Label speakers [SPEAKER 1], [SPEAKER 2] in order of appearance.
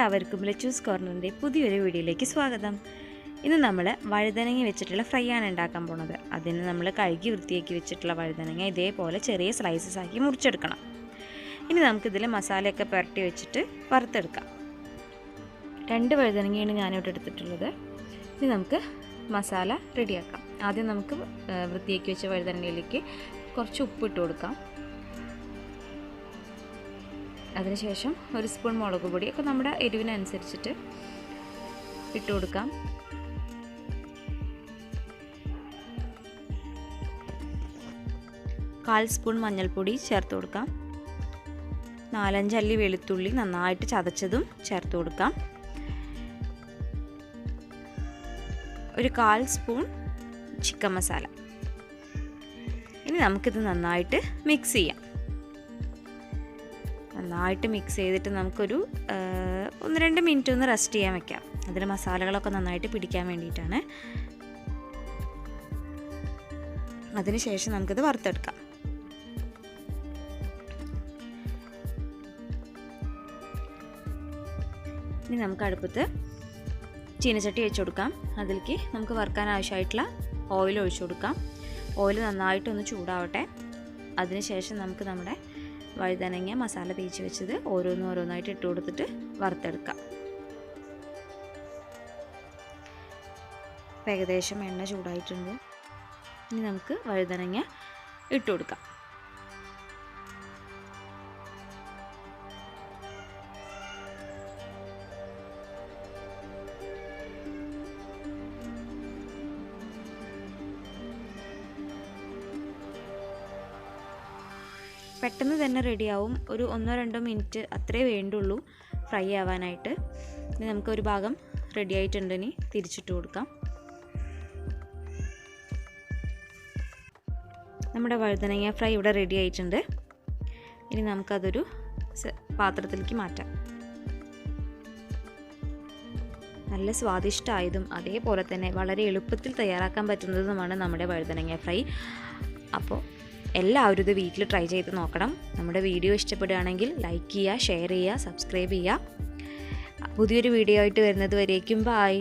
[SPEAKER 1] എല്ലാവർക്കും ലച്ചൂസ് കോർണറിൻ്റെ പുതിയൊരു വീഡിയോയിലേക്ക് സ്വാഗതം. ഇന്ന് നമ്മൾ വഴുതനങ്ങ വെച്ചിട്ടുള്ള ഫ്രൈ ആണ് ഉണ്ടാക്കാൻ പോകുന്നത്. അതിന് നമ്മൾ കഴുകി വൃത്തിയാക്കി വെച്ചിട്ടുള്ള വഴുതനങ്ങ ഇതേപോലെ ചെറിയ സ്ലൈസസ് ആക്കി മുറിച്ചെടുക്കണം. ഇനി നമുക്കിതിൽ മസാലയൊക്കെ പുരട്ടി വെച്ചിട്ട് വറുത്തെടുക്കാം. 2 വഴുതനങ്ങയാണ് ഞാനിവിടെ എടുത്തിട്ടുള്ളത്. ഇനി നമുക്ക് മസാല റെഡിയാക്കാം. ആദ്യം നമുക്ക് വൃത്തിയാക്കി വെച്ച വഴുതനങ്ങയിലേക്ക് കുറച്ച് ഉപ്പിട്ട് കൊടുക്കാം. അതിനുശേഷം 1 സ്പൂൺ മുളക് പൊടി ഒക്കെ നമ്മുടെ എരിവിനനുസരിച്ചിട്ട് ഇട്ട് കൊടുക്കാം. കാൽ സ്പൂൺ മഞ്ഞൾപ്പൊടി ചേർത്ത് കൊടുക്കാം. 4-5 അല്ലി വെളുത്തുള്ളി നന്നായിട്ട് ചതച്ചതും ചേർത്ത് കൊടുക്കാം. 1/4 സ്പൂൺ ചിക്കൻ മസാല. ഇനി നമുക്കിത് നന്നായിട്ട് മിക്സ് ചെയ്യാം. നന്നായിട്ട് മിക്സ് ചെയ്തിട്ട് നമുക്കൊരു 1-2 മിനിറ്റ് ഒന്ന് റെസ്റ്റ് ചെയ്യാൻ വെക്കാം. അതിൽ മസാലകളൊക്കെ നന്നായിട്ട് പിടിക്കാൻ വേണ്ടിയിട്ടാണ്. അതിനുശേഷം നമുക്കിത് വറുത്തെടുക്കാം. ഇനി നമുക്ക് അടുപ്പത്ത് ചീനച്ചട്ടി വെച്ച് കൊടുക്കാം. അതിലേക്ക് നമുക്ക് വറുക്കാൻ ആവശ്യമായിട്ടുള്ള ഓയിൽ ഒഴിച്ചു കൊടുക്കാം. ഓയിൽ നന്നായിട്ടൊന്ന് ചൂടാവട്ടെ. അതിനുശേഷം നമുക്ക് നമ്മുടെ വഴുതനങ്ങ മസാല തേച്ച് വെച്ചത് ഓരോന്നായിട്ട് ഇട്ട് കൊടുത്തിട്ട് വറുത്തെടുക്കാം. ഏകദേശം എണ്ണ ചൂടായിട്ടുണ്ട്. ഇനി നമുക്ക് വഴുതനങ്ങ ഇട്ട് കൊടുക്കാം. പെട്ടെന്ന് തന്നെ റെഡിയാവും. ഒരു 1-2 മിനിറ്റ് അത്രേ വേണ്ടുള്ളൂ ഫ്രൈ ആവാനായിട്ട്. ഇനി നമുക്കൊരു ഭാഗം റെഡി ആയിട്ടുണ്ട്. ഇനി തിരിച്ചിട്ട് കൊടുക്കാം. നമ്മുടെ വഴുതനങ്ങ ഫ്രൈ ഇവിടെ റെഡി ആയിട്ടുണ്ട്. ഇനി നമുക്കതൊരു പാത്രത്തിലേക്ക് മാറ്റാം. നല്ല സ്വാദിഷ്ടമായതും അതേപോലെ തന്നെ വളരെ എളുപ്പത്തിൽ തയ്യാറാക്കാൻ പറ്റുന്നതുമാണ് നമ്മുടെ വഴുതനങ്ങ ഫ്രൈ. അപ്പോൾ എല്ലാവരും ഇത് വീട്ടിൽ ട്രൈ ചെയ്ത് നോക്കണം. നമ്മുടെ വീഡിയോ ഇഷ്ടപ്പെടുകയാണെങ്കിൽ ലൈക്ക് ചെയ്യുക, ഷെയർ ചെയ്യുക, സബ്സ്ക്രൈബ് ചെയ്യുക. പുതിയൊരു വീഡിയോ ആയിട്ട് വരുന്നത് വരേക്കും ബൈ.